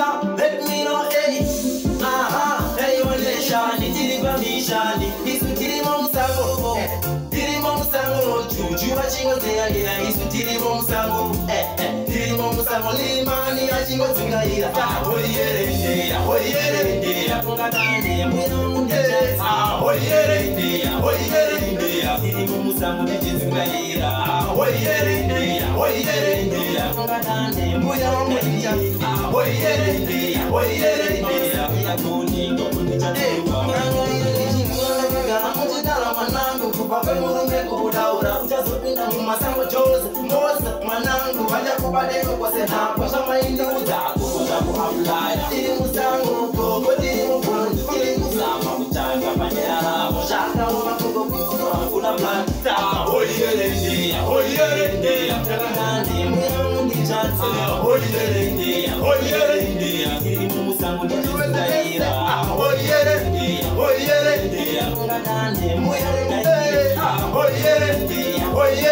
answer, let me know, hey. Hey, one nation, it's the mission. It's the Tirimon Sango, Tirimon Sango, Juju, watching us there, it's the Tirimon Sango, Tirimon Sango, Limani, watching us there. Oh, yeah, oh, yeah, Pungatani, we don't get it. Oh, yeah, Tirimon Sango, it's the Gaira. Oh, yeah, Pungatani, we don't get it. Oh, Manangu kupape murume kubudaura Uchazopinda mumasango chose Mosa manangu Waja kubadeko kwa senako Shama indi udako Waja kuhaplaya Tiri musango Koko tiri mpundu Tiri musama Kuchanga panyara Moshaka umakugo Kusuma kuna planta Hoyerendia Hoyerendia Mtakandani Mwiyamundi chansi Hoyerendia Hoyerendia Tiri musango Nijizgaira Hoyerendia Hoyerendia Mtakandani Mwiyamundi chansi Hoyerendia Hoyerendia